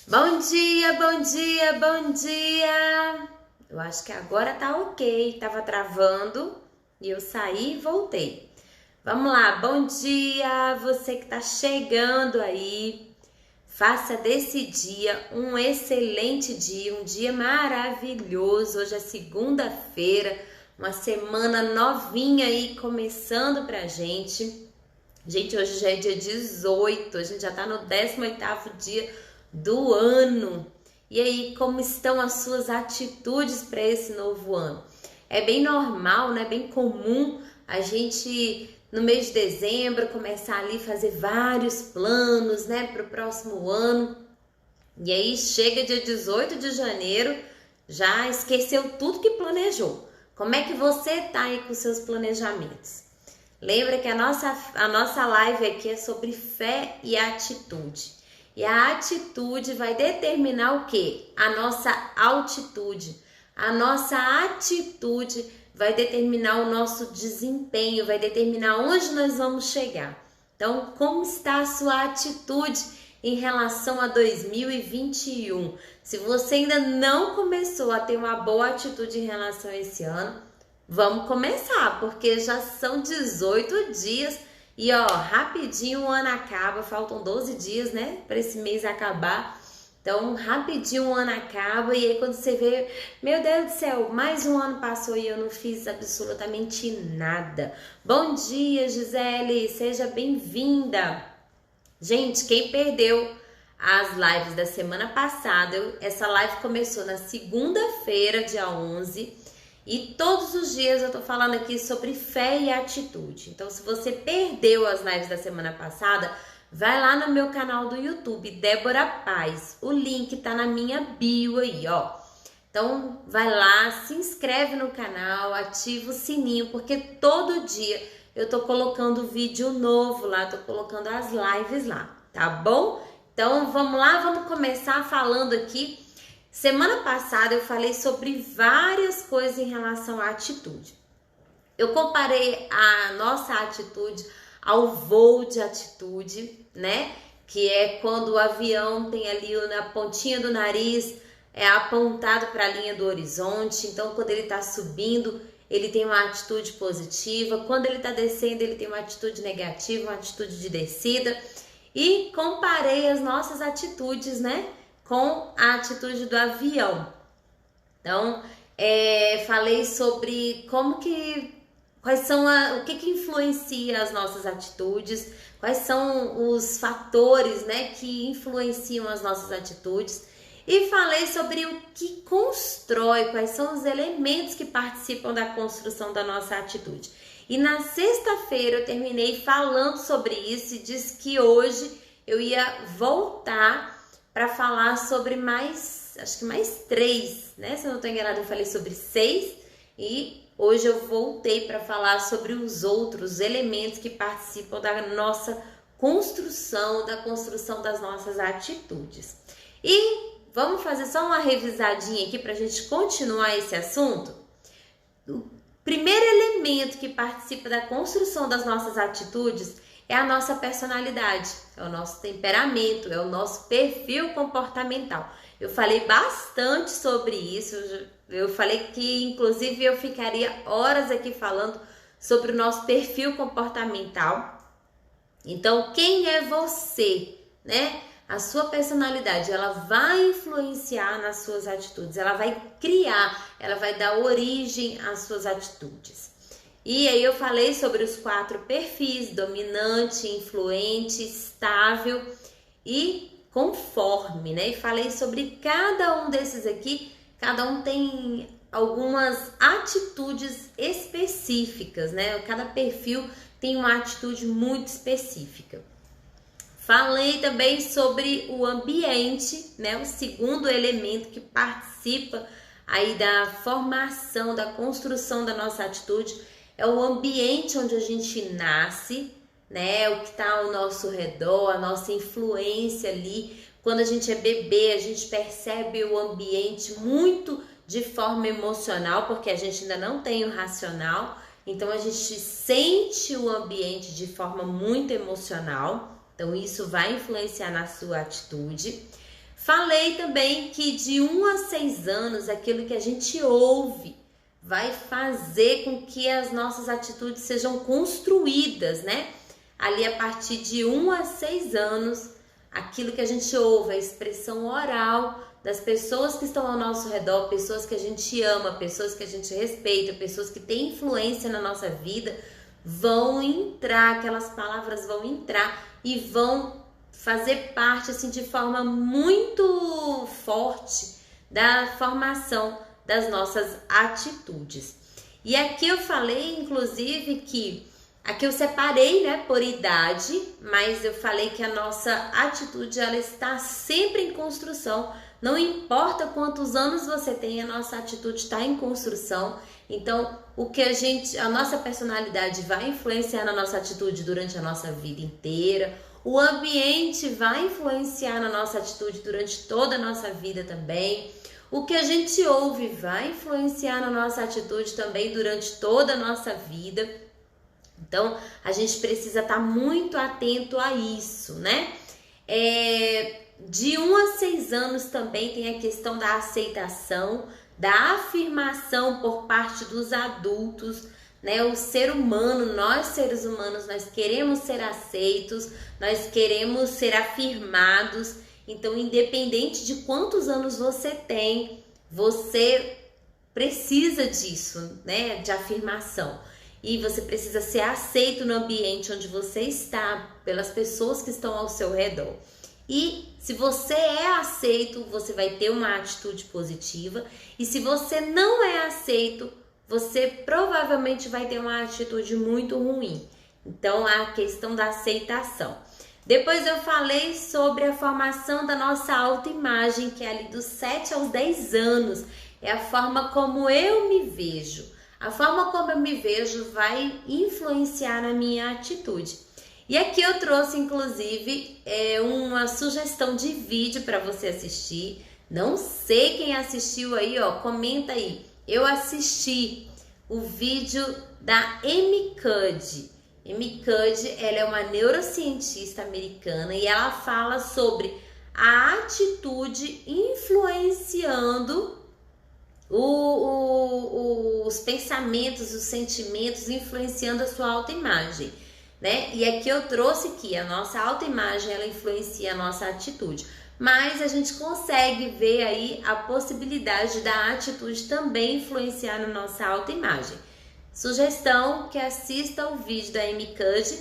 Bom dia, bom dia, bom dia! Eu acho que agora tá ok, tava travando e eu saí e voltei. Vamos lá, bom dia, você que tá chegando aí. Faça desse dia um excelente dia, um dia maravilhoso. Hoje é segunda-feira, uma semana novinha aí começando pra gente. Gente, hoje já é dia 18, a gente já tá no 18º dia do ano. E aí, como estão as suas atitudes para esse novo ano? É bem normal, né? Bem comum a gente no mês de dezembro começar ali fazer vários planos, né, para o próximo ano. E aí chega dia 18 de janeiro, já esqueceu tudo que planejou. Como é que você tá aí com seus planejamentos? Lembra que a nossa live aqui é sobre fé e atitude. E a atitude vai determinar o quê? A nossa altitude. A nossa atitude vai determinar o nosso desempenho, vai determinar onde nós vamos chegar. Então, como está a sua atitude em relação a 2021? Se você ainda não começou a ter uma boa atitude em relação a esse ano, vamos começar, porque já são 18 dias e ó, rapidinho o ano acaba, faltam 12 dias, né, para esse mês acabar. Então, rapidinho o ano acaba e aí quando você vê, meu Deus do céu, mais um ano passou e eu não fiz absolutamente nada. Bom dia, Gisele, seja bem-vinda. Gente, quem perdeu as lives da semana passada, essa live começou na segunda-feira, dia 11, e todos os dias eu tô falando aqui sobre fé e atitude. Então, se você perdeu as lives da semana passada, vai lá no meu canal do YouTube, Débora Paz. O link tá na minha bio aí, ó. Então, vai lá, se inscreve no canal, ativa o sininho, porque todo dia eu tô colocando vídeo novo lá, tô colocando as lives lá, tá bom? Então, vamos lá, vamos começar falando aqui. Semana passada eu falei sobre várias coisas em relação à atitude. Eu comparei a nossa atitude ao voo de atitude, né? Que é quando o avião tem ali na pontinha do nariz apontado para a linha do horizonte. Então, quando ele está subindo, ele tem uma atitude positiva. Quando ele está descendo, ele tem uma atitude negativa, uma atitude de descida. E comparei as nossas atitudes, né, com a atitude do avião. Então, falei sobre quais são o que influencia as nossas atitudes, quais são os fatores, né, que influenciam as nossas atitudes. E falei sobre o que constrói, quais são os elementos que participam da construção da nossa atitude. E na sexta-feira eu terminei falando sobre isso e disse que hoje eu ia voltar para falar sobre acho que mais 3, né? Se eu não estou enganada, eu falei sobre 6 e hoje eu voltei para falar sobre os outros elementos que participam da nossa construção, da construção das nossas atitudes. E vamos fazer só uma revisadinha aqui para a gente continuar esse assunto? O primeiro elemento que participa da construção das nossas atitudes é a nossa personalidade, é o nosso temperamento, é o nosso perfil comportamental. Eu falei bastante sobre isso, eu falei que inclusive eu ficaria horas aqui falando sobre o nosso perfil comportamental. Então, quem é você, né? A sua personalidade, ela vai influenciar nas suas atitudes, ela vai criar, ela vai dar origem às suas atitudes. E aí eu falei sobre os 4 perfis: dominante, influente, estável e conforme, né? E falei sobre cada um desses aqui, cada um tem algumas atitudes específicas, né? Cada perfil tem uma atitude muito específica. Falei também sobre o ambiente, né? O segundo elemento que participa aí da formação, da construção da nossa atitude é o ambiente onde a gente nasce, né? O que está ao nosso redor, a nossa influência ali. Quando a gente é bebê, a gente percebe o ambiente muito de forma emocional, porque a gente ainda não tem o racional. Então a gente sente o ambiente de forma muito emocional. Então isso vai influenciar na sua atitude. Falei também que de 1 a 6 anos, aquilo que a gente ouve vai fazer com que as nossas atitudes sejam construídas, né? Ali a partir de 1 a 6 anos, aquilo que a gente ouve, a expressão oral das pessoas que estão ao nosso redor, pessoas que a gente ama, pessoas que a gente respeita, pessoas que têm influência na nossa vida, vão entrar, aquelas palavras vão entrar e vão fazer parte assim de forma muito forte da formação das nossas atitudes. E aqui eu falei, inclusive, que aqui eu separei, né, por idade, mas eu falei que a nossa atitude ela está sempre em construção. Não importa quantos anos você tem, a nossa atitude está em construção. Então, o que a nossa personalidade vai influenciar na nossa atitude durante a nossa vida inteira. O ambiente vai influenciar na nossa atitude durante toda a nossa vida também. O que a gente ouve vai influenciar na nossa atitude também durante toda a nossa vida. Então, a gente precisa estar muito atento a isso, né? De 1 a 6 anos também tem a questão da aceitação, da afirmação por parte dos adultos, né? O ser humano, nós seres humanos, nós queremos ser aceitos, nós queremos ser afirmados. Então, independente de quantos anos você tem, você precisa disso, né? De afirmação. E você precisa ser aceito no ambiente onde você está, pelas pessoas que estão ao seu redor. E se você é aceito, você vai ter uma atitude positiva. E se você não é aceito, você provavelmente vai ter uma atitude muito ruim. Então, a questão da aceitação. Depois eu falei sobre a formação da nossa autoimagem, que é ali dos 7 aos 10 anos. É a forma como eu me vejo. A forma como eu me vejo vai influenciar na minha atitude. E aqui eu trouxe, inclusive, uma sugestão de vídeo para você assistir. Não sei quem assistiu aí, ó, comenta aí. Eu assisti o vídeo da Amy Cuddy. Amy Cuddy, ela é uma neurocientista americana e ela fala sobre a atitude influenciando os pensamentos, os sentimentos, influenciando a sua autoimagem, né? E aqui eu trouxe que a nossa autoimagem, ela influencia a nossa atitude. Mas a gente consegue ver aí a possibilidade da atitude também influenciar na nossa autoimagem. Sugestão que assista o vídeo da Amy Cuddy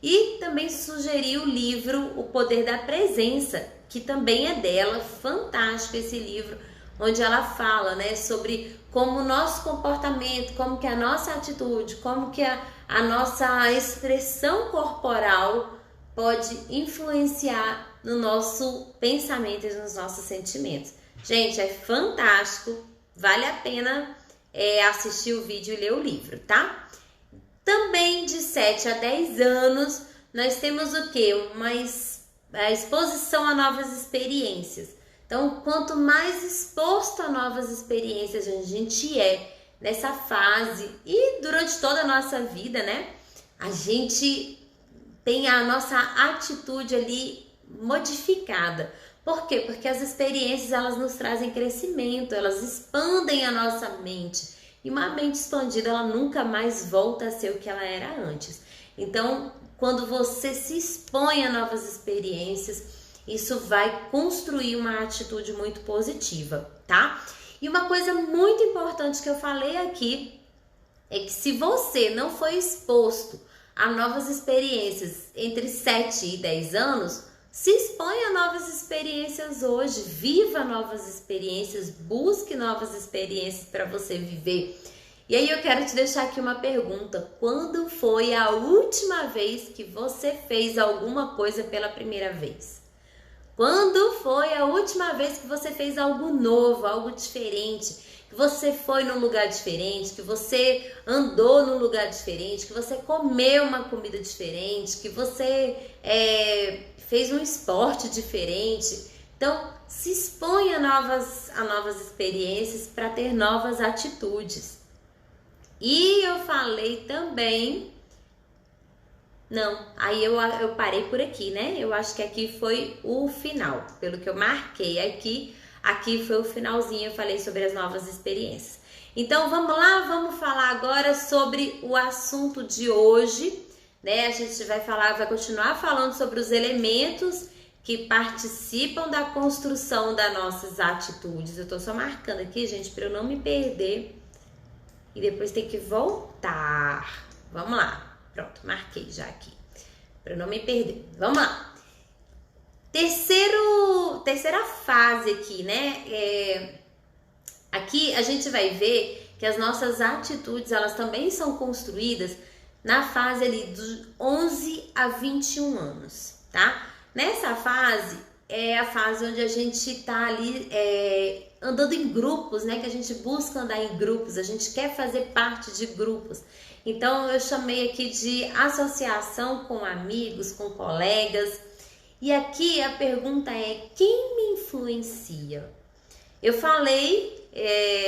e também sugeri o livro O Poder da Presença, que também é dela, fantástico esse livro, onde ela fala, né, sobre como o nosso comportamento, como que a nossa atitude, como que a nossa expressão corporal pode influenciar no nosso pensamento e nos nossos sentimentos. Gente, é fantástico, vale a pena assistir o vídeo e ler o livro, tá? Também de 7 a 10 anos, nós temos o quê? A exposição a novas experiências. Então, quanto mais exposto a novas experiências a gente é nessa fase e durante toda a nossa vida, né? A gente tem a nossa atitude ali modificada. Por quê? Porque as experiências, elas nos trazem crescimento, elas expandem a nossa mente. E uma mente expandida, ela nunca mais volta a ser o que ela era antes. Então, quando você se expõe a novas experiências, isso vai construir uma atitude muito positiva, tá? E uma coisa muito importante que eu falei aqui é que se você não foi exposto a novas experiências entre 7 e 10 anos, se exponha a novas experiências hoje, viva novas experiências, busque novas experiências para você viver. E aí eu quero te deixar aqui uma pergunta: quando foi a última vez que você fez alguma coisa pela primeira vez? Quando foi a última vez que você fez algo novo, algo diferente? Que você foi num lugar diferente, que você andou num lugar diferente, que você comeu uma comida diferente, que você fez um esporte diferente. Então, se exponha a novas experiências para ter novas atitudes. E eu falei também Não, aí eu parei por aqui, né? Eu acho que aqui foi o final, pelo que eu marquei aqui foi o finalzinho, eu falei sobre as novas experiências. Então vamos lá, vamos falar agora sobre o assunto de hoje, né? A gente vai continuar falando sobre os elementos que participam da construção das nossas atitudes. Eu tô só marcando aqui, gente, para eu não me perder e depois ter que voltar. Vamos lá. Pronto, marquei já aqui, para não me perder. Vamos lá. Terceira fase aqui, né? Aqui a gente vai ver que as nossas atitudes, elas também são construídas na fase ali dos 11 a 21 anos, tá? Nessa fase, é a fase onde a gente tá ali andando em grupos, né? Que a gente busca andar em grupos, a gente quer fazer parte de grupos. Então, eu chamei aqui de associação com amigos, com colegas. E aqui a pergunta é, quem me influencia? Eu falei,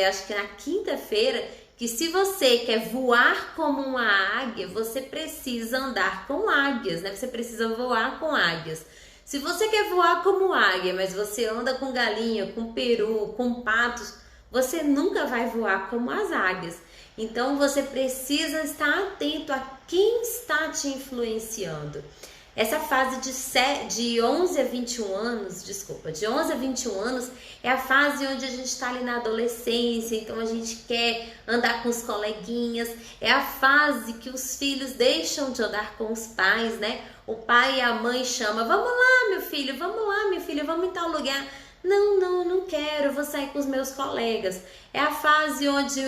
acho que na quinta-feira, que se você quer voar como uma águia, você precisa andar com águias, né? Você precisa voar com águias. Se você quer voar como águia, mas você anda com galinha, com peru, com patos, você nunca vai voar como as águias. Então, você precisa estar atento a quem está te influenciando. Essa fase de 11 a 21 anos, de 11 a 21 anos, é a fase onde a gente está ali na adolescência, então a gente quer andar com os coleguinhas, é a fase que os filhos deixam de andar com os pais, né? O pai e a mãe chamam, vamos lá, meu filho, vamos lá, minha filha, vamos em tal lugar. Não quero, eu vou sair com os meus colegas. É a fase onde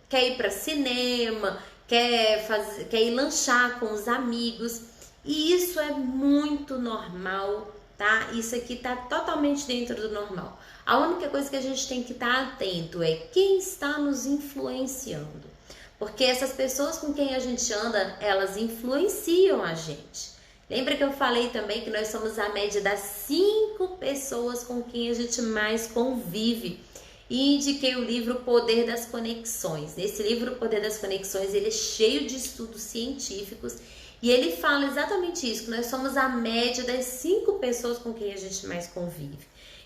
quer ir para cinema, quer ir lanchar com os amigos. E isso é muito normal, tá? Isso aqui tá totalmente dentro do normal. A única coisa que a gente tem que estar atento é quem está nos influenciando. Porque essas pessoas com quem a gente anda, elas influenciam a gente. Lembra que eu falei também que nós somos a média das 5 pessoas com quem a gente mais convive. E indiquei o livro Poder das Conexões. Nesse livro, O Poder das Conexões, ele é cheio de estudos científicos e ele fala exatamente isso, que nós somos a média das 5 pessoas com quem a gente mais convive.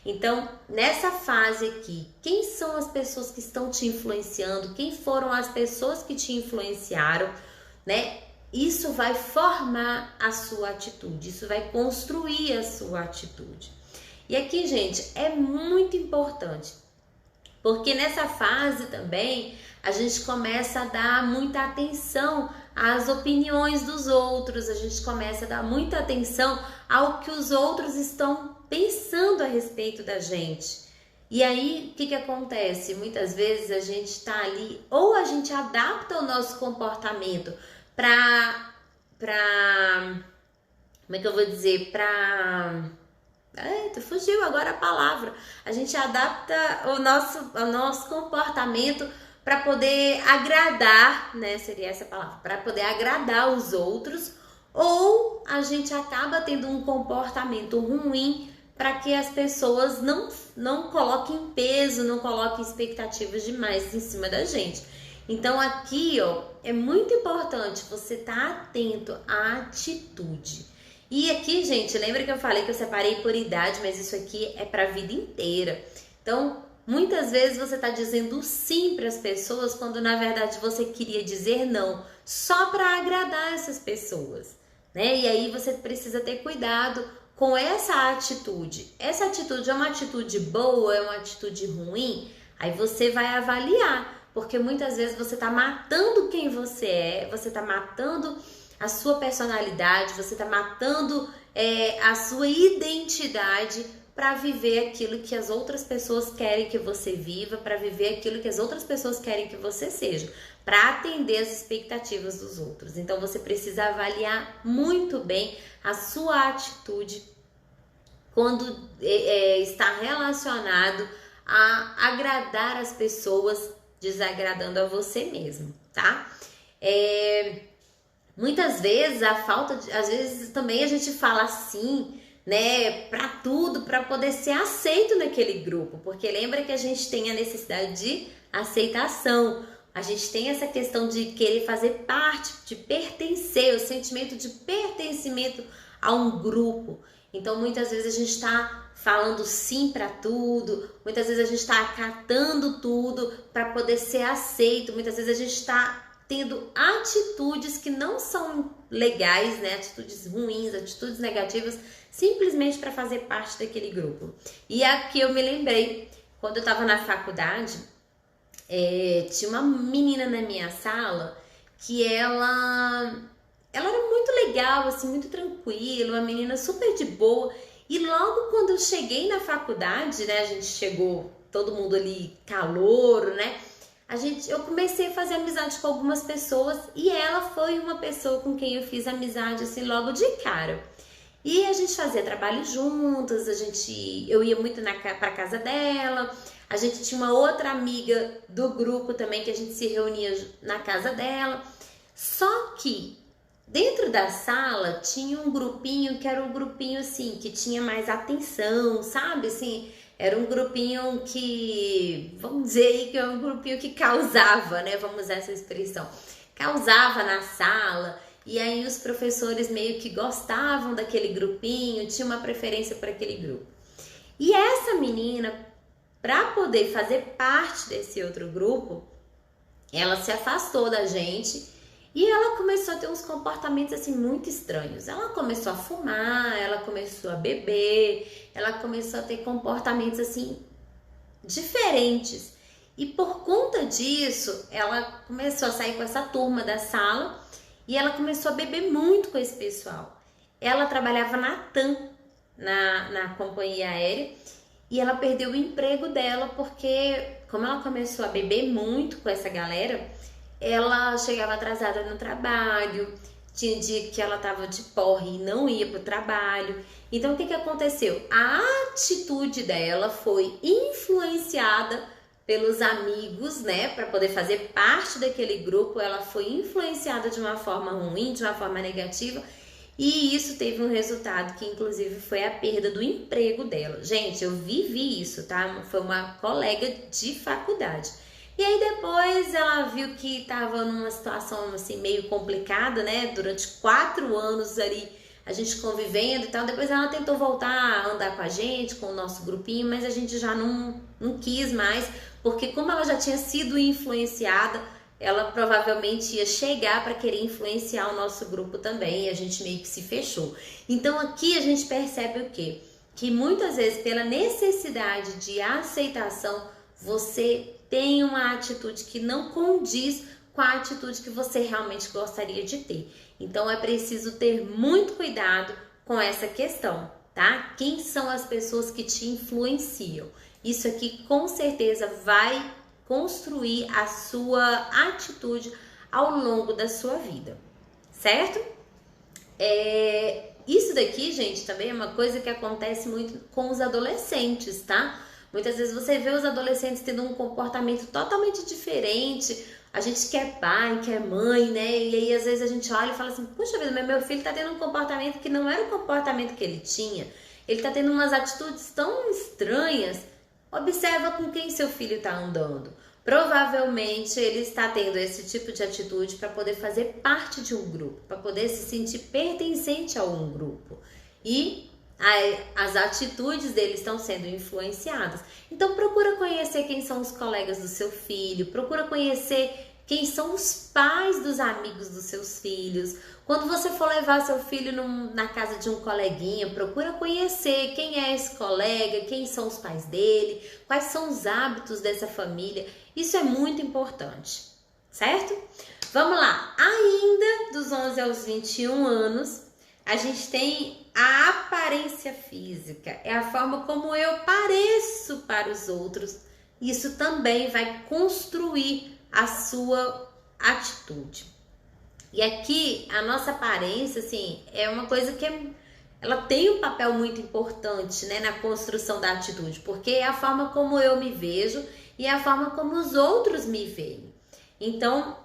Então, nessa fase aqui, quem são as pessoas que estão te influenciando? Quem foram as pessoas que te influenciaram, né? Isso vai formar a sua atitude, isso vai construir a sua atitude. E aqui, gente, é muito importante, porque nessa fase também a gente começa a dar muita atenção às opiniões dos outros, a gente começa a dar muita atenção ao que os outros estão pensando a respeito da gente. E aí, o que acontece? Muitas vezes a gente está ali, ou a gente adapta o nosso comportamento como é que eu vou dizer? Fugiu agora a palavra. A gente adapta o nosso comportamento para poder agradar, né? Seria essa palavra, para poder agradar os outros, ou a gente acaba tendo um comportamento ruim para que as pessoas não coloquem peso, não coloquem expectativas demais em cima da gente. Então aqui, ó, é muito importante você estar atento à atitude. E aqui, gente, lembra que eu falei que eu separei por idade, mas isso aqui é para a vida inteira. Então, muitas vezes você está dizendo sim para as pessoas quando na verdade você queria dizer não, só para agradar essas pessoas, né? E aí você precisa ter cuidado com essa atitude. Essa atitude é uma atitude boa, é uma atitude ruim? Aí você vai avaliar. Porque muitas vezes você está matando quem você é, você está matando a sua personalidade, você está matando a sua identidade para viver aquilo que as outras pessoas querem que você viva, para viver aquilo que as outras pessoas querem que você seja, para atender as expectativas dos outros. Então você precisa avaliar muito bem a sua atitude quando está relacionado a agradar as pessoas, desagradando a você mesmo, tá? Muitas vezes às vezes também a gente fala assim, né, para tudo, para poder ser aceito naquele grupo, porque lembra que a gente tem a necessidade de aceitação. a gente tem essa questão de querer fazer parte, de pertencer, o sentimento de pertencimento a um grupo. Então, muitas vezes a gente está falando sim para tudo, muitas vezes a gente está acatando tudo para poder ser aceito, muitas vezes a gente está tendo atitudes que não são legais, né? Atitudes ruins, atitudes negativas, simplesmente para fazer parte daquele grupo. E aqui eu me lembrei, quando eu estava na faculdade, tinha uma menina na minha sala que ela era muito legal, assim, muito tranquila, uma menina super de boa. E logo quando eu cheguei na faculdade, né, a gente chegou, todo mundo ali calouro, né? Eu comecei a fazer amizade com algumas pessoas e ela foi uma pessoa com quem eu fiz amizade, assim, logo de cara. E a gente fazia trabalho juntas, eu ia muito pra casa dela, a gente tinha uma outra amiga do grupo também que a gente se reunia na casa dela. Só que dentro da sala tinha um grupinho que era um grupinho assim, que tinha mais atenção, sabe? Assim, era um grupinho que, vamos dizer aí que é um grupinho que causava, né? Vamos usar essa expressão. Causava na sala. E aí os professores meio que gostavam daquele grupinho, tinha uma preferência para aquele grupo. E essa menina, para poder fazer parte desse outro grupo, ela se afastou da gente e ela começou a ter uns comportamentos assim muito estranhos. Ela começou a fumar, ela começou a beber, ela começou a ter comportamentos assim diferentes. E por conta disso, ela começou a sair com essa turma da sala e ela começou a beber muito com esse pessoal. Ela trabalhava na TAM, na companhia aérea, e ela perdeu o emprego dela porque, como ela começou a beber muito com essa galera, ela chegava atrasada no trabalho, tinha dia que ela tava de porre e não ia pro trabalho. Então, o que aconteceu? A atitude dela foi influenciada pelos amigos, né, para poder fazer parte daquele grupo. Ela foi influenciada de uma forma ruim, de uma forma negativa, e isso teve um resultado que inclusive foi a perda do emprego dela. Gente, eu vivi isso, tá? Foi uma colega de faculdade. E aí depois ela viu que estava numa situação assim meio complicada, né? Durante 4 anos ali a gente convivendo e tal. Depois ela tentou voltar a andar com a gente, com o nosso grupinho, mas a gente já não quis mais, porque como ela já tinha sido influenciada, ela provavelmente ia chegar para querer influenciar o nosso grupo também, e a gente meio que se fechou. Então aqui a gente percebe o quê? Que muitas vezes pela necessidade de aceitação, você tem uma atitude que não condiz com a atitude que você realmente gostaria de ter. Então é preciso ter muito cuidado com essa questão, tá? Quem são as pessoas que te influenciam? Isso aqui com certeza vai construir a sua atitude ao longo da sua vida, certo? Isso daqui, gente, também é uma coisa que acontece muito com os adolescentes, tá? Muitas vezes você vê os adolescentes tendo um comportamento totalmente diferente. A gente quer pai, quer mãe, né? E aí às vezes a gente olha e fala assim, puxa vida, meu filho tá tendo um comportamento que não era o comportamento que ele tinha. Ele tá tendo umas atitudes tão estranhas. Observa com quem seu filho está andando. Provavelmente ele está tendo esse tipo de atitude para poder fazer parte de um grupo, para poder se sentir pertencente a um grupo. E as atitudes dele estão sendo influenciadas. Então procura conhecer quem são os colegas do seu filho, procura conhecer quem são os pais dos amigos dos seus filhos. Quando você for levar seu filho na casa de um coleguinha, procura conhecer quem é esse colega, quem são os pais dele, quais são os hábitos dessa família. Isso é muito importante, certo? Vamos lá. Ainda dos 11 aos 21 anos, a gente tem a aparência física. É a forma como eu pareço para os outros. Isso também vai construir a sua atitude. E aqui a nossa aparência, assim, é uma coisa que ela tem um papel muito importante, né, na construção da atitude, porque é a forma como eu me vejo e é a forma como os outros me veem. Então,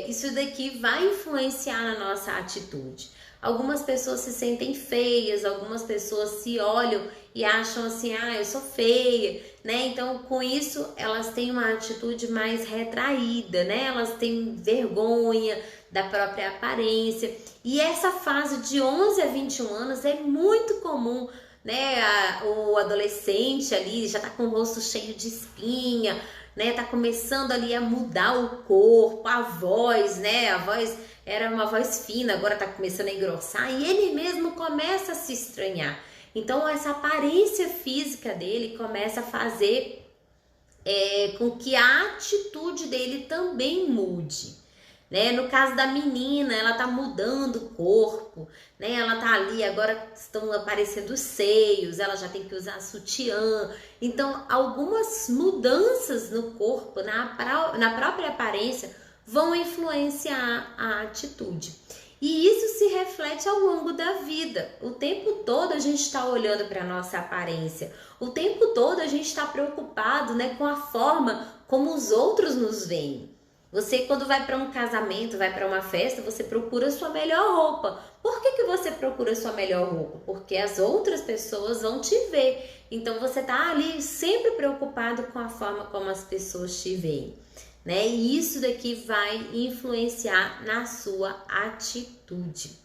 isso daqui vai influenciar na nossa atitude. Algumas pessoas se sentem feias, algumas pessoas se olham e acham assim, ah, eu sou feia, né? Então, com isso, elas têm uma atitude mais retraída, né? Elas têm vergonha da própria aparência. E essa fase de 11 a 21 anos é muito comum, né? O adolescente ali já tá com o rosto cheio de espinha, né? Tá começando ali a mudar o corpo, a voz, né? A voz era uma voz fina, agora tá começando a engrossar e ele mesmo começa a se estranhar. Então essa aparência física dele começa a fazer com que a atitude dele também mude. Né? No caso da menina, ela tá mudando o corpo, né? Ela tá ali, agora estão aparecendo os seios, ela já tem que usar sutiã. Então, algumas mudanças no corpo, na própria aparência, vão influenciar a atitude. E isso se reflete ao longo da vida. O tempo todo a gente está olhando para a nossa aparência. O tempo todo a gente está preocupado, né, com a forma como os outros nos veem. Você, quando vai para um casamento, vai para uma festa, você procura a sua melhor roupa. Por que você procura a sua melhor roupa? Porque as outras pessoas vão te ver. Então, você está ali sempre preocupado com a forma como as pessoas te veem, né? E isso daqui vai influenciar na sua atitude.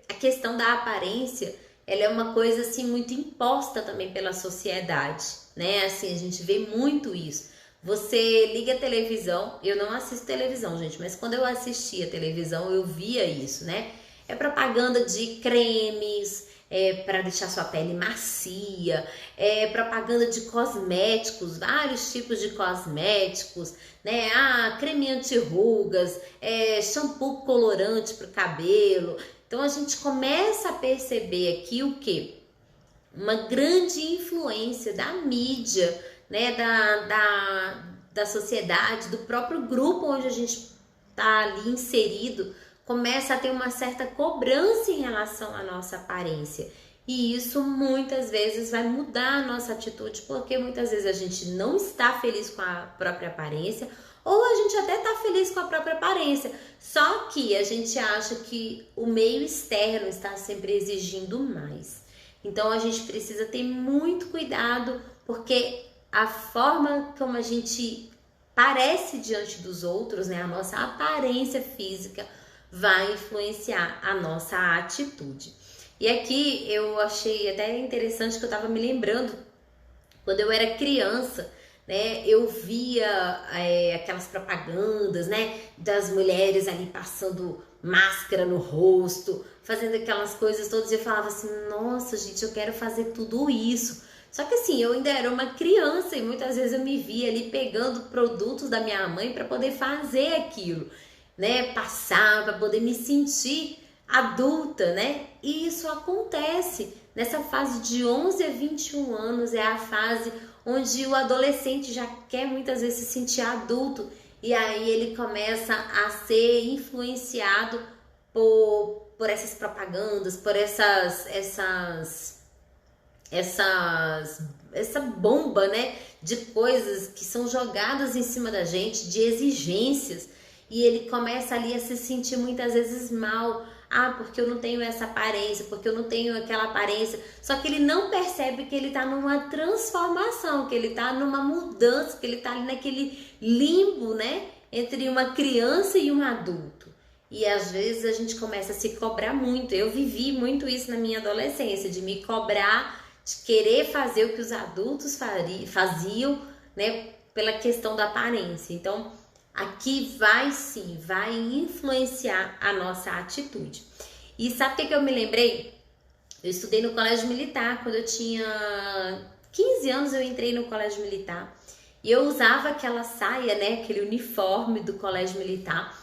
A questão da aparência, ela é uma coisa assim muito imposta também pela sociedade, né? Assim, a gente vê muito isso. Você liga a televisão, eu não assisto televisão, gente, mas quando eu assistia televisão eu via isso, né? É propaganda de cremes, para deixar sua pele macia, propaganda de cosméticos, vários tipos de cosméticos, né? Creme anti-rugas, shampoo colorante para o cabelo. Então a gente começa a perceber aqui o quê? Uma grande influência da mídia, né, da sociedade, do próprio grupo onde a gente está ali inserido, começa a ter uma certa cobrança em relação à nossa aparência. E isso muitas vezes vai mudar a nossa atitude, porque muitas vezes a gente não está feliz com a própria aparência, ou a gente até está feliz com a própria aparência, só que a gente acha que o meio externo está sempre exigindo mais. Então a gente precisa ter muito cuidado, porque a forma como a gente parece diante dos outros, né, a nossa aparência física vai influenciar a nossa atitude. E aqui eu achei até interessante que eu estava me lembrando, quando eu era criança, né, eu via aquelas propagandas, né, das mulheres ali passando máscara no rosto, fazendo aquelas coisas todas, e eu falava assim, nossa gente, eu quero fazer tudo isso. Só que assim, eu ainda era uma criança e muitas vezes eu me via ali pegando produtos da minha mãe para poder fazer aquilo, né? Passar, para poder me sentir adulta, né? E isso acontece nessa fase de 11 a 21 anos, é a fase onde o adolescente já quer muitas vezes se sentir adulto e aí ele começa a ser influenciado por essas propagandas, por essa bomba, né, de coisas que são jogadas em cima da gente, de exigências, e ele começa ali a se sentir muitas vezes mal. Porque eu não tenho essa aparência, porque eu não tenho aquela aparência. Só que ele não percebe que ele tá numa transformação, que ele tá numa mudança, que ele tá ali naquele limbo, né, entre uma criança e um adulto. E às vezes a gente começa a se cobrar muito. Eu vivi muito isso na minha adolescência, de me cobrar, de querer fazer o que os adultos faziam, né, pela questão da aparência. Então, aqui vai influenciar a nossa atitude. E sabe o que eu me lembrei? Eu estudei no colégio militar, quando eu tinha 15 anos eu entrei no colégio militar. E eu usava aquela saia, né, aquele uniforme do colégio militar.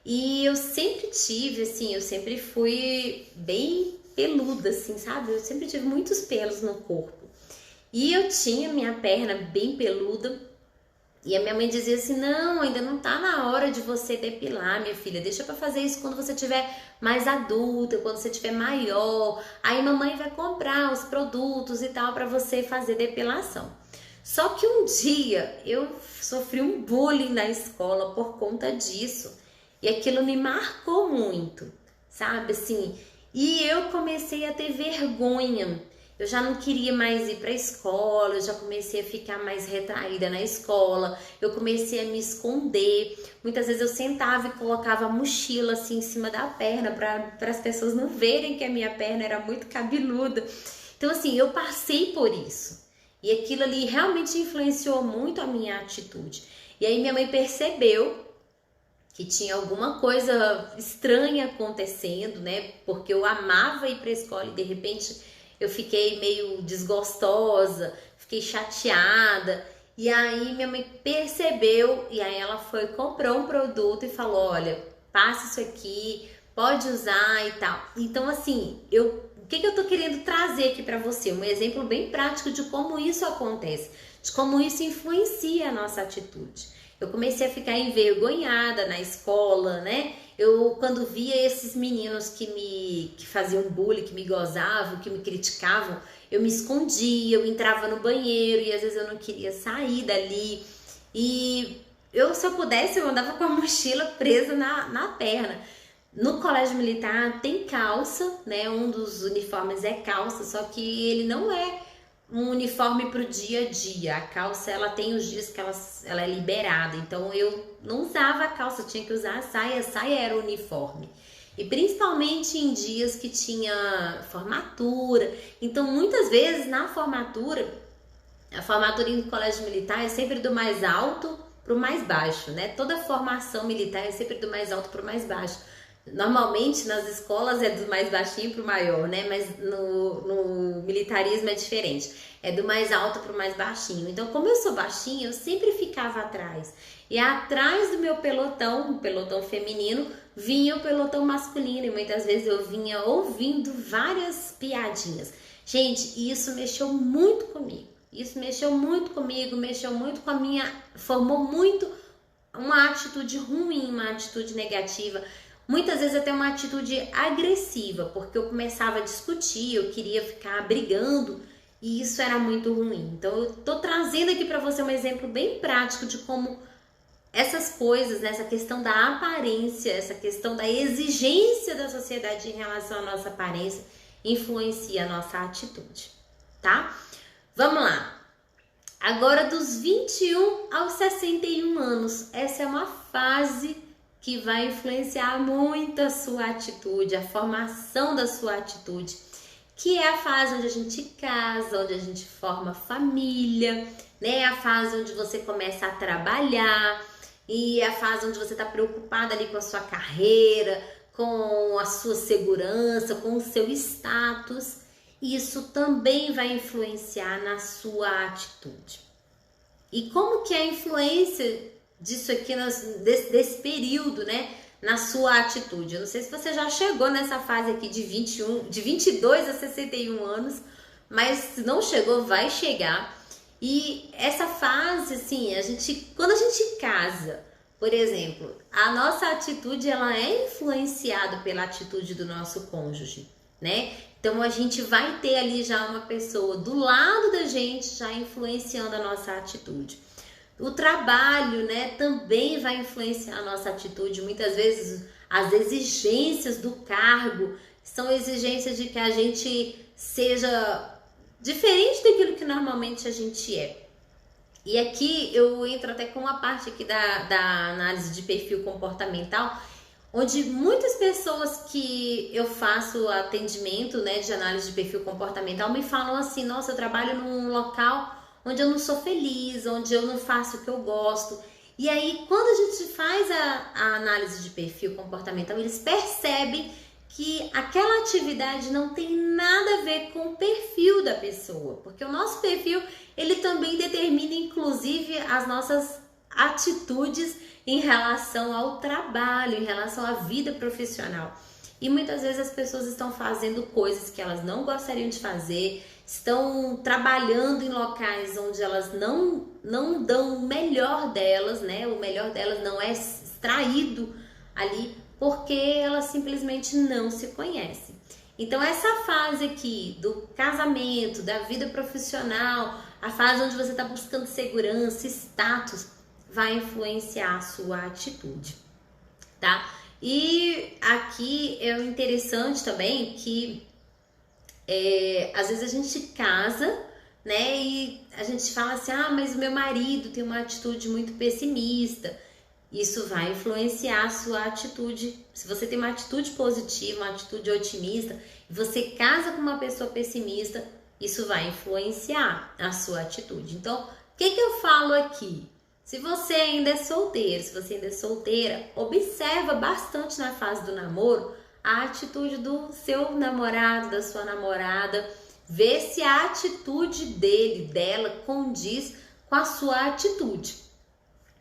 E eu sempre tive, assim, eu sempre fui bem peluda, assim, sabe? Eu sempre tive muitos pelos no corpo. E eu tinha minha perna bem peluda. E a minha mãe dizia assim, não, ainda não tá na hora de você depilar, minha filha. Deixa pra fazer isso quando você tiver mais adulta, quando você tiver maior. Aí mamãe vai comprar os produtos e tal pra você fazer depilação. Só que um dia eu sofri um bullying na escola por conta disso. E aquilo me marcou muito, sabe? Assim, E eu comecei a ter vergonha. Eu já não queria mais ir para a escola, eu já comecei a ficar mais retraída na escola, eu comecei a me esconder. Muitas vezes eu sentava e colocava a mochila assim em cima da perna para as pessoas não verem que a minha perna era muito cabeluda. Então assim, eu passei por isso. E aquilo ali realmente influenciou muito a minha atitude. E aí minha mãe percebeu que tinha alguma coisa estranha acontecendo, né? Porque eu amava ir para a escola e de repente eu fiquei meio desgostosa, fiquei chateada. E aí minha mãe percebeu e aí ela foi, comprou um produto e falou: olha, passa isso aqui, pode usar e tal. Então assim, o que eu tô querendo trazer aqui para você? Um exemplo bem prático de como isso acontece, de como isso influencia a nossa atitude. Eu comecei a ficar envergonhada na escola, né? Eu, quando via esses meninos que faziam bullying, que me gozavam, que me criticavam, eu me escondia, eu entrava no banheiro e às vezes eu não queria sair dali. E se eu pudesse, eu andava com a mochila presa na perna. No colégio militar tem calça, né? Um dos uniformes é calça, só que ele não é um uniforme para o dia a dia. A calça, ela tem os dias que ela é liberada. Então eu não usava a calça, eu tinha que usar a saia. A saia era o uniforme. E principalmente em dias que tinha formatura. Então muitas vezes na formatura, a formatura em colégio militar é sempre do mais alto para o mais baixo, né? Toda formação militar é sempre do mais alto para o mais baixo. Normalmente nas escolas é do mais baixinho para o maior, né? Mas no militarismo é diferente. É do mais alto para o mais baixinho. Então, como eu sou baixinha, eu sempre ficava atrás. E atrás do meu pelotão, o pelotão feminino, vinha o pelotão masculino. E muitas vezes eu vinha ouvindo várias piadinhas. Gente, isso mexeu muito comigo. Isso mexeu muito comigo, mexeu muito com a minha... Formou muito uma atitude ruim, uma atitude negativa. Muitas vezes até uma atitude agressiva, porque eu começava a discutir, eu queria ficar brigando e isso era muito ruim. Então eu tô trazendo aqui para você um exemplo bem prático de como essas coisas, né, essa questão da aparência, essa questão da exigência da sociedade em relação à nossa aparência influencia a nossa atitude, tá? Vamos lá. Agora dos 21 aos 61 anos, essa é uma fase que vai influenciar muito a sua atitude, a formação da sua atitude, que é a fase onde a gente casa, onde a gente forma família, né? A fase onde você começa a trabalhar e a fase onde você está preocupada ali com a sua carreira, com a sua segurança, com o seu status. Isso também vai influenciar na sua atitude. E como que é a influência disso aqui, desse período, né, na sua atitude? Eu não sei se você já chegou nessa fase aqui de 22 a 61 anos, mas se não chegou, vai chegar. E essa fase, assim, quando a gente casa, por exemplo, a nossa atitude, ela é influenciada pela atitude do nosso cônjuge, né? Então a gente vai ter ali já uma pessoa do lado da gente já influenciando a nossa atitude. O trabalho, né, também vai influenciar a nossa atitude. Muitas vezes as exigências do cargo são exigências de que a gente seja diferente daquilo que normalmente a gente é. E aqui eu entro até com uma parte aqui da análise de perfil comportamental, onde muitas pessoas que eu faço atendimento, né, de análise de perfil comportamental me falam assim: nossa, eu trabalho num local onde eu não sou feliz, onde eu não faço o que eu gosto. E aí, quando a gente faz a análise de perfil comportamental, eles percebem que aquela atividade não tem nada a ver com o perfil da pessoa, porque o nosso perfil, ele também determina, inclusive, as nossas atitudes em relação ao trabalho, em relação à vida profissional. E muitas vezes as pessoas estão fazendo coisas que elas não gostariam de fazer, estão trabalhando em locais onde elas não dão o melhor delas, né? O melhor delas não é extraído ali, porque elas simplesmente não se conhecem. Então essa fase aqui do casamento, da vida profissional, a fase onde você está buscando segurança, status, vai influenciar a sua atitude, tá? E aqui é interessante também que às vezes a gente casa, né? E a gente fala assim, ah, mas o meu marido tem uma atitude muito pessimista. Isso vai influenciar a sua atitude. Se você tem uma atitude positiva, uma atitude otimista, e você casa com uma pessoa pessimista, isso vai influenciar a sua atitude. Então, o que eu falo aqui? Se você ainda é solteiro, se você ainda é solteira, observa bastante na fase do namoro a atitude do seu namorado, da sua namorada. Vê se a atitude dele, dela, condiz com a sua atitude.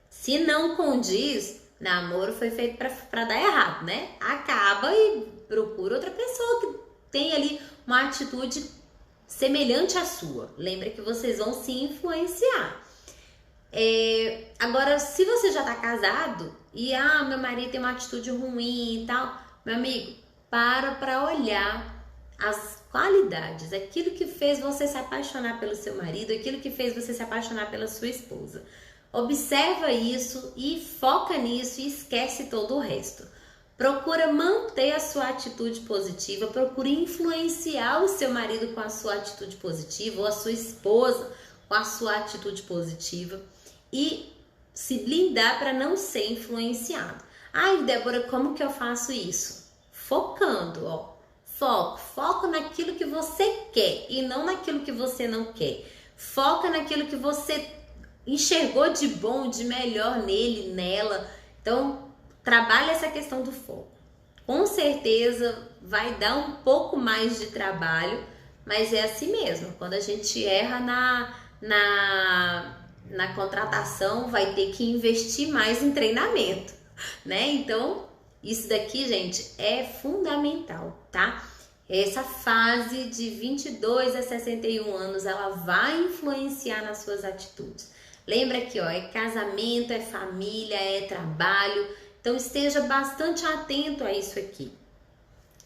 Se não condiz, namoro foi feito para dar errado, né? Acaba e procura outra pessoa que tem ali uma atitude semelhante à sua. Lembra que vocês vão se influenciar. Agora, se você já tá casado e meu marido tem uma atitude ruim e tal, meu amigo, para olhar as qualidades, aquilo que fez você se apaixonar pelo seu marido, aquilo que fez você se apaixonar pela sua esposa. Observa isso e foca nisso e esquece todo o resto. Procura manter a sua atitude positiva, procure influenciar o seu marido com a sua atitude positiva ou a sua esposa com a sua atitude positiva e se blindar para não ser influenciado. Ai, Débora, como que eu faço isso? Focando, ó. Foco naquilo que você quer e não naquilo que você não quer. Foca naquilo que você enxergou de bom, de melhor nele, nela. Então, trabalha essa questão do foco. Com certeza vai dar um pouco mais de trabalho, mas é assim mesmo. Quando a gente erra na contratação, vai ter que investir mais em treinamento, né? Então, isso daqui, gente, é fundamental, tá? Essa fase de 22 a 61 anos, ela vai influenciar nas suas atitudes. Lembra que, ó, é casamento, é família, é trabalho. Então, esteja bastante atento a isso aqui.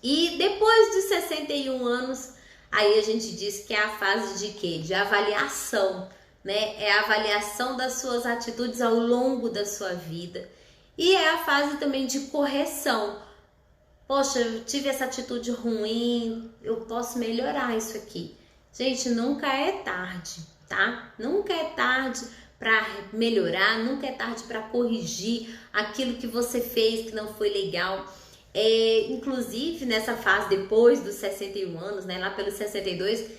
E depois de 61 anos, aí a gente diz que é a fase de quê? De avaliação, né? É a avaliação das suas atitudes ao longo da sua vida. E é a fase também de correção. Poxa, eu tive essa atitude ruim, eu posso melhorar isso aqui. Gente, nunca é tarde, tá? Nunca é tarde para melhorar, nunca é tarde para corrigir aquilo que você fez que não foi legal. Inclusive, nessa fase depois dos 61 anos, né, lá pelos 62,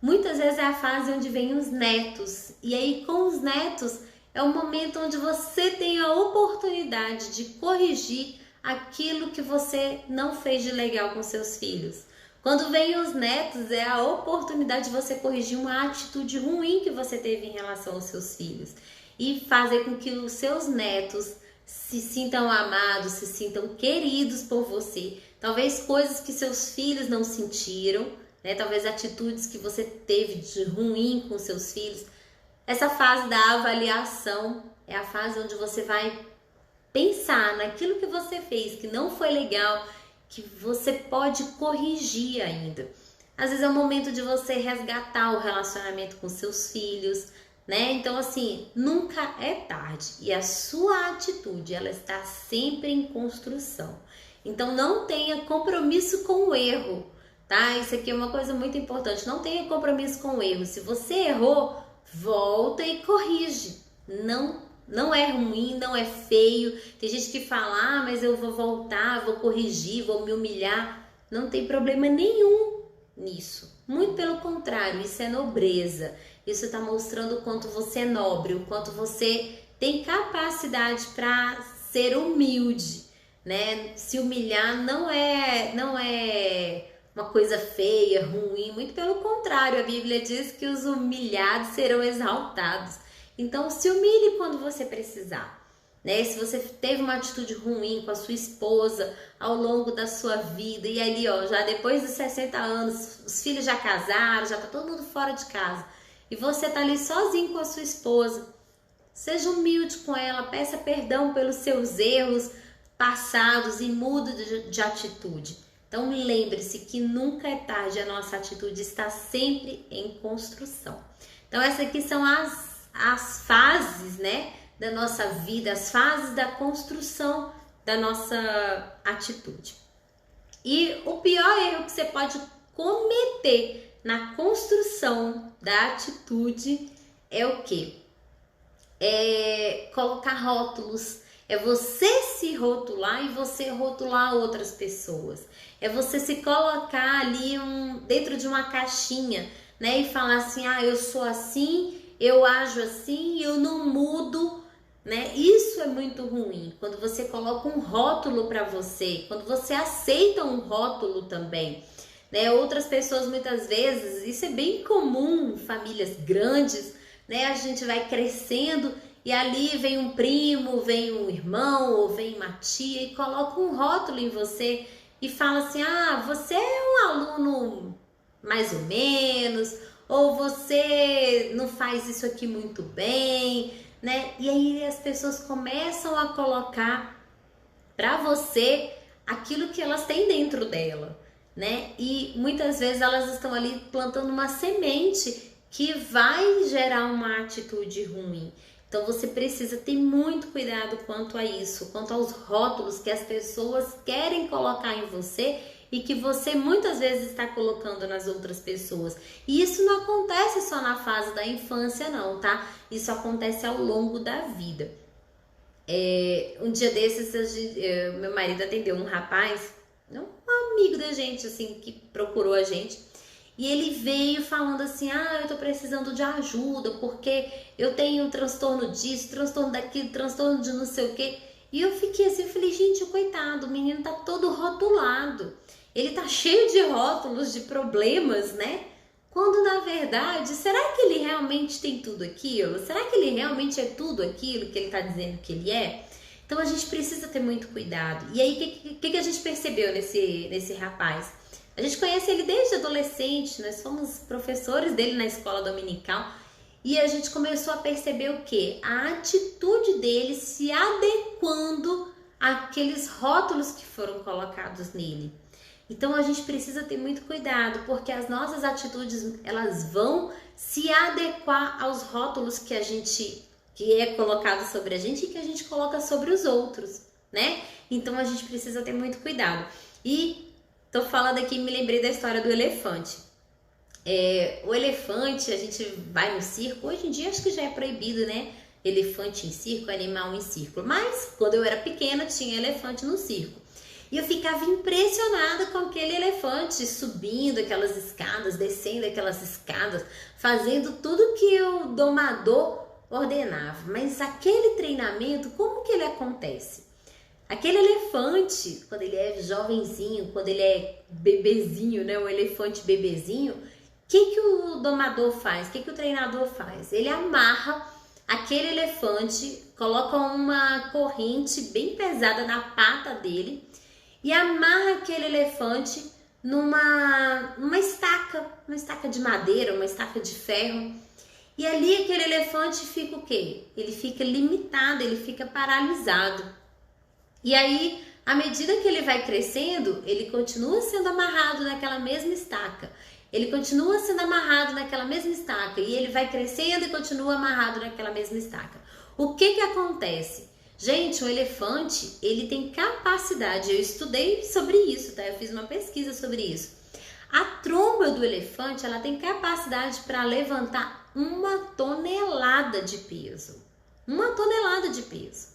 muitas vezes é a fase onde vem os netos. E aí, com os netos, é o momento onde você tem a oportunidade de corrigir aquilo que você não fez de legal com seus filhos. Quando vem os netos, é a oportunidade de você corrigir uma atitude ruim que você teve em relação aos seus filhos e fazer com que os seus netos se sintam amados, se sintam queridos por você. Talvez coisas que seus filhos não sentiram, né? Talvez atitudes que você teve de ruim com seus filhos. Essa fase da avaliação é a fase onde você vai pensar naquilo que você fez que não foi legal, que você pode corrigir ainda. Às vezes é o momento de você resgatar o relacionamento com seus filhos, né? Então, assim, nunca é tarde. E a sua atitude, ela está sempre em construção. Então, não tenha compromisso com o erro, tá? Isso aqui é uma coisa muito importante. Não tenha compromisso com o erro. Se você errou, volta e corrige. Não é ruim, não é feio. Tem gente que fala, mas eu vou voltar, vou corrigir, vou me humilhar. Não tem problema nenhum nisso. Muito pelo contrário, isso é nobreza. Isso está mostrando o quanto você é nobre, o quanto você tem capacidade para ser humilde, né? Se humilhar não é uma coisa feia, ruim. Muito pelo contrário, a Bíblia diz que os humilhados serão exaltados. Então, se humilhe quando você precisar, né? Se você teve uma atitude ruim com a sua esposa ao longo da sua vida e ali, ó, já depois dos 60 anos, os filhos já casaram, já tá todo mundo fora de casa e você tá ali sozinho com a sua esposa, seja humilde com ela, peça perdão pelos seus erros passados e mude de atitude. Então, lembre-se que nunca é tarde, a nossa atitude está sempre em construção. Então, essas aqui são as fases, né, da nossa vida, as fases da construção da nossa atitude. E o pior erro que você pode cometer na construção da atitude é o quê? É colocar rótulos. É você se rotular e você rotular outras pessoas. É você se colocar ali dentro de uma caixinha, né? E falar assim, eu sou assim, eu ajo assim, eu não mudo, né? Isso é muito ruim. Quando você coloca um rótulo para você, quando você aceita um rótulo também, né? Outras pessoas muitas vezes, isso é bem comum em famílias grandes, né? A gente vai crescendo e ali vem um primo, vem um irmão ou vem uma tia e coloca um rótulo em você e fala assim, você é um aluno mais ou menos, ou você não faz isso aqui muito bem, né? E aí as pessoas começam a colocar para você aquilo que elas têm dentro dela, né? E muitas vezes elas estão ali plantando uma semente que vai gerar uma atitude ruim. Então você precisa ter muito cuidado quanto a isso, quanto aos rótulos que as pessoas querem colocar em você e que você muitas vezes está colocando nas outras pessoas. E isso não acontece só na fase da infância não, tá? Isso acontece ao longo da vida. Um dia desses, meu marido atendeu um rapaz, um amigo da gente, assim, que procurou a gente. E ele veio falando assim, eu tô precisando de ajuda, porque eu tenho um transtorno disso, transtorno daquilo, transtorno de não sei o quê. E eu fiquei assim, eu falei, gente, coitado, o menino tá todo rotulado. Ele tá cheio de rótulos, de problemas, né? Quando na verdade, será que ele realmente tem tudo aquilo? Será que ele realmente é tudo aquilo que ele tá dizendo que ele é? Então a gente precisa ter muito cuidado. E aí, o que a gente percebeu nesse rapaz? A gente conhece ele desde adolescente, nós fomos professores dele na escola dominical e a gente começou a perceber o quê? A atitude dele se adequando àqueles rótulos que foram colocados nele. Então a gente precisa ter muito cuidado, porque as nossas atitudes, elas vão se adequar aos rótulos que é colocado sobre a gente e que a gente coloca sobre os outros, né? Então a gente precisa ter muito cuidado. E tô falando aqui, me lembrei da história do elefante. O elefante, a gente vai no circo, hoje em dia acho que já é proibido, né? Elefante em circo, animal em circo. Mas quando eu era pequena tinha elefante no circo. E eu ficava impressionada com aquele elefante subindo aquelas escadas, descendo aquelas escadas, fazendo tudo que o domador ordenava. Mas aquele treinamento, como que ele acontece? Aquele elefante, quando ele é jovenzinho, quando ele é bebezinho, né? O elefante bebezinho, o que o domador faz? O que o treinador faz? Ele amarra aquele elefante, coloca uma corrente bem pesada na pata dele e amarra aquele elefante numa estaca de madeira, uma estaca de ferro. E ali aquele elefante fica o quê? Ele fica limitado, ele fica paralisado. E aí, à medida que ele vai crescendo, ele continua sendo amarrado naquela mesma estaca. Ele continua sendo amarrado naquela mesma estaca. E ele vai crescendo e continua amarrado naquela mesma estaca. O que acontece? Gente, o elefante, ele tem capacidade, eu estudei sobre isso, tá? Eu fiz uma pesquisa sobre isso. A tromba do elefante, ela tem capacidade para levantar 1 tonelada de peso. 1 tonelada de peso.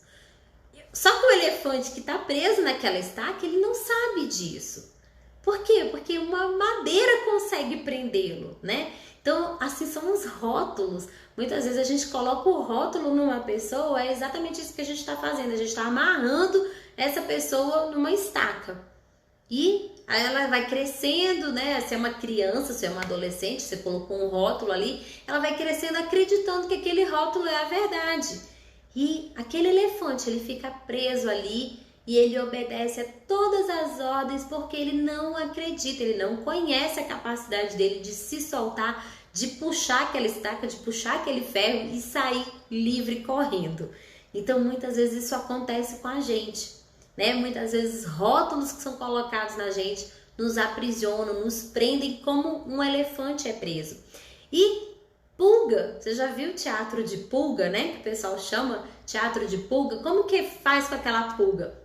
Só que o elefante que está preso naquela estaca, ele não sabe disso. Por quê? Porque uma madeira consegue prendê-lo, né? Então, assim são os rótulos. Muitas vezes a gente coloca o rótulo numa pessoa, é exatamente isso que a gente está fazendo. A gente está amarrando essa pessoa numa estaca. E aí ela vai crescendo, né? Se é uma criança, se é uma adolescente, você colocou um rótulo ali, ela vai crescendo acreditando que aquele rótulo é a verdade. E aquele elefante, ele fica preso ali e ele obedece a todas as ordens porque ele não acredita, ele não conhece a capacidade dele de se soltar, de puxar aquela estaca, de puxar aquele ferro e sair livre correndo. Então muitas vezes isso acontece com a gente, né? Muitas vezes rótulos que são colocados na gente nos aprisionam, nos prendem como um elefante é preso. E pulga, você já viu teatro de pulga, né? Que o pessoal chama teatro de pulga. Como que faz com aquela pulga?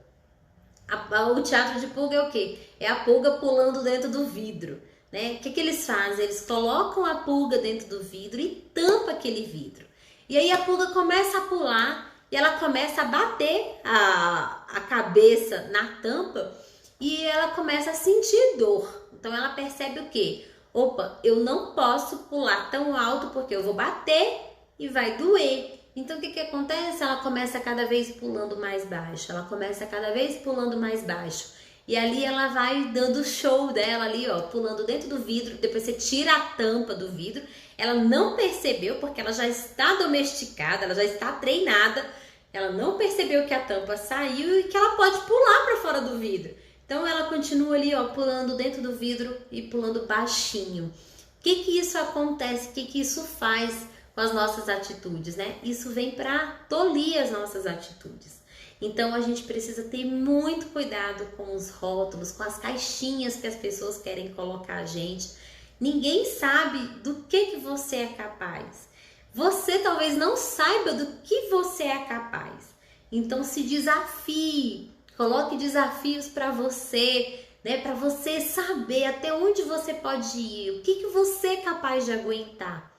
O teatro de pulga é o quê? É a pulga pulando dentro do vidro, né? O que eles fazem? Eles colocam a pulga dentro do vidro e tampa aquele vidro. E aí a pulga começa a pular e ela começa a bater a cabeça na tampa e ela começa a sentir dor. Então ela percebe o quê? Opa, eu não posso pular tão alto porque eu vou bater e vai doer. Então o que acontece? Ela começa cada vez pulando mais baixo, ela começa cada vez pulando mais baixo. E ali ela vai dando o show dela ali, ó, pulando dentro do vidro. Depois você tira a tampa do vidro. Ela não percebeu porque ela já está domesticada, ela já está treinada. Ela não percebeu que a tampa saiu e que ela pode pular para fora do vidro. Então ela continua ali, ó, pulando dentro do vidro e pulando baixinho. O que isso acontece? O que isso faz com as nossas atitudes, né? Isso vem para tolir as nossas atitudes. Então a gente precisa ter muito cuidado com os rótulos, com as caixinhas que as pessoas querem colocar a gente. Ninguém sabe do que você é capaz. Você talvez não saiba do que você é capaz. Então se desafie, coloque desafios para você, né? Para você saber até onde você pode ir, o que você é capaz de aguentar.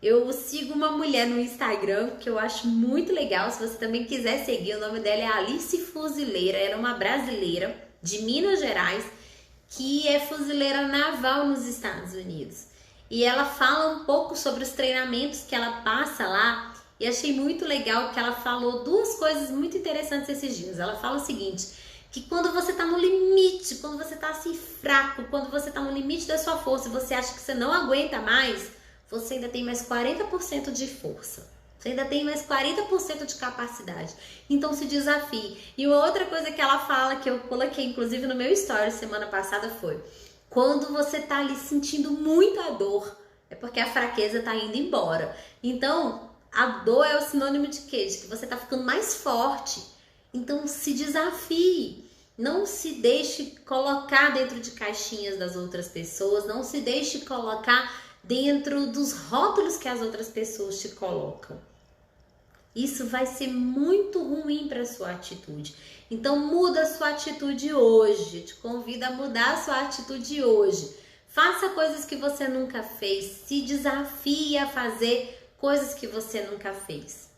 Eu sigo uma mulher no Instagram que eu acho muito legal. Se você também quiser seguir, o nome dela é Alice Fuzileira. Ela é uma brasileira de Minas Gerais que é fuzileira naval nos Estados Unidos. E ela fala um pouco sobre os treinamentos que ela passa lá. E achei muito legal que ela falou duas coisas muito interessantes esses dias. Ela fala o seguinte, que quando você tá no limite, quando você tá assim fraco, quando você tá no limite da sua força e você acha que você não aguenta mais, você ainda tem mais 40% de força. Você ainda tem mais 40% de capacidade. Então se desafie. E uma outra coisa que ela fala, que eu coloquei inclusive no meu story semana passada, foi: quando você tá ali sentindo muita dor, é porque a fraqueza tá indo embora. Então a dor é o sinônimo de quê? De que você tá ficando mais forte. Então se desafie. Não se deixe colocar dentro de caixinhas das outras pessoas. Não se deixe colocar dentro dos rótulos que as outras pessoas te colocam. Isso vai ser muito ruim para a sua atitude. Então muda a sua atitude hoje. Te convido a mudar a sua atitude hoje. Faça coisas que você nunca fez. Se desafie a fazer coisas que você nunca fez.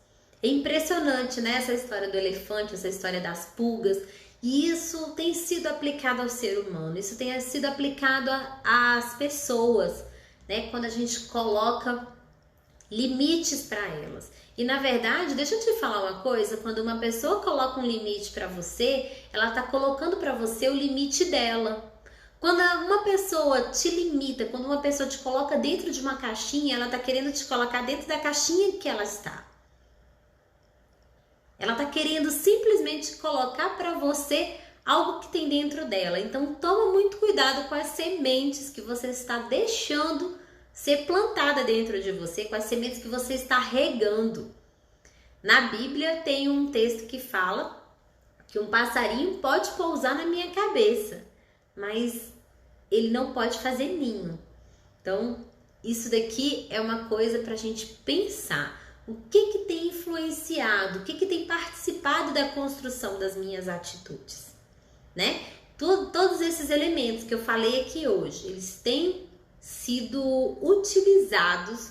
É impressionante, né? Essa história do elefante, essa história das pulgas. E isso tem sido aplicado ao ser humano. Isso tem sido aplicado às pessoas, né? Quando a gente coloca limites para elas. E na verdade, deixa eu te falar uma coisa, quando uma pessoa coloca um limite para você, ela tá colocando para você o limite dela. Quando uma pessoa te limita, quando uma pessoa te coloca dentro de uma caixinha, ela tá querendo te colocar dentro da caixinha que ela está. Ela tá querendo simplesmente colocar para você algo que tem dentro dela. Então toma muito cuidado com as sementes que você está deixando ser plantada dentro de você, com as sementes que você está regando. Na Bíblia tem um texto que fala que um passarinho pode pousar na minha cabeça, mas ele não pode fazer ninho. Então isso daqui é uma coisa para a gente pensar. O que tem influenciado, o que tem participado da construção das minhas atitudes, né? Todos esses elementos que eu falei aqui hoje, eles têm sido utilizados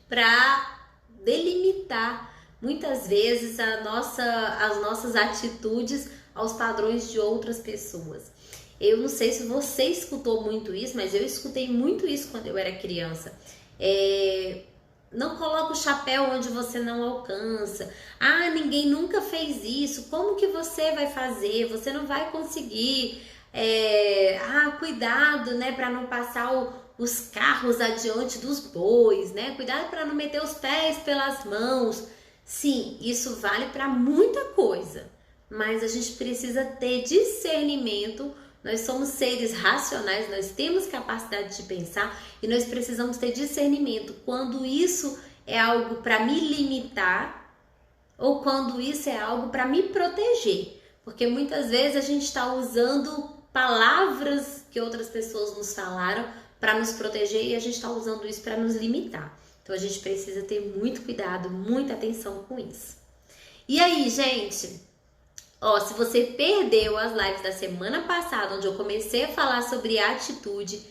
para delimitar muitas vezes as nossas atitudes aos padrões de outras pessoas. Eu não sei se você escutou muito isso, mas eu escutei muito isso quando eu era criança. Não coloca o chapéu onde você não alcança. Ah, ninguém nunca fez isso. Como que você vai fazer? Você não vai conseguir. Cuidado, né, para não passar os carros adiante dos bois, né? Cuidado para não meter os pés pelas mãos. Sim, isso vale para muita coisa, mas a gente precisa ter discernimento. Nós somos seres racionais, nós temos capacidade de pensar e nós precisamos ter discernimento quando isso é algo para me limitar ou quando isso é algo para me proteger. Porque muitas vezes a gente está usando palavras que outras pessoas nos falaram para nos proteger e a gente está usando isso para nos limitar. Então a gente precisa ter muito cuidado, muita atenção com isso. E aí, gente? Ó, se você perdeu as lives da semana passada, onde eu comecei a falar sobre atitude,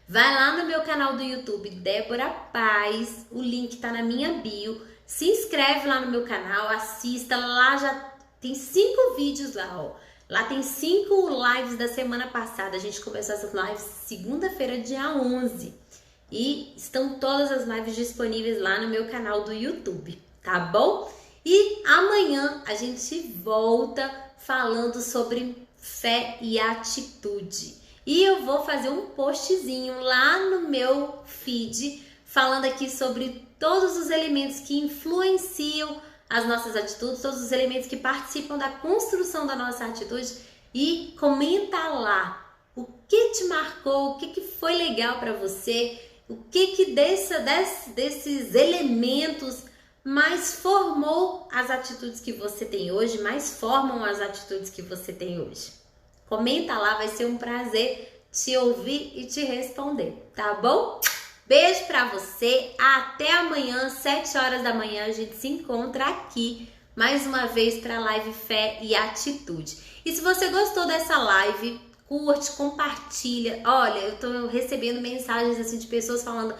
vai lá no meu canal do YouTube, Débora Paz, o link tá na minha bio. Se inscreve lá no meu canal, assista, lá já tem 5 vídeos lá, ó. Lá tem 5 lives da semana passada, a gente começou essas lives segunda-feira, dia 11. E estão todas as lives disponíveis lá no meu canal do YouTube, tá bom? E amanhã a gente volta falando sobre fé e atitude. E eu vou fazer um postzinho lá no meu feed falando aqui sobre todos os elementos que influenciam as nossas atitudes, todos os elementos que participam da construção da nossa atitude. E comenta lá o que te marcou, o que foi legal para você, o que desses elementos mais formou as atitudes que você tem hoje, mais formam as atitudes que você tem hoje. Comenta lá, vai ser um prazer te ouvir e te responder, tá bom? Beijo pra você, até amanhã, 7 horas da manhã, a gente se encontra aqui mais uma vez para a live Fé e Atitude. E se você gostou dessa live, curte, compartilha. Olha, eu tô recebendo mensagens assim de pessoas falando: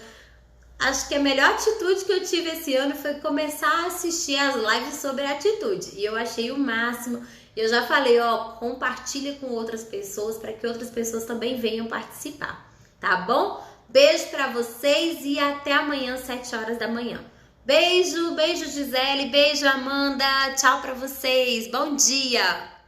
acho que a melhor atitude que eu tive esse ano foi começar a assistir as lives sobre atitude. E eu achei o máximo. Eu já falei, ó, compartilha com outras pessoas para que outras pessoas também venham participar, tá bom? Beijo para vocês e até amanhã, 7 horas da manhã. Beijo, beijo Gisele, beijo Amanda, tchau para vocês, bom dia!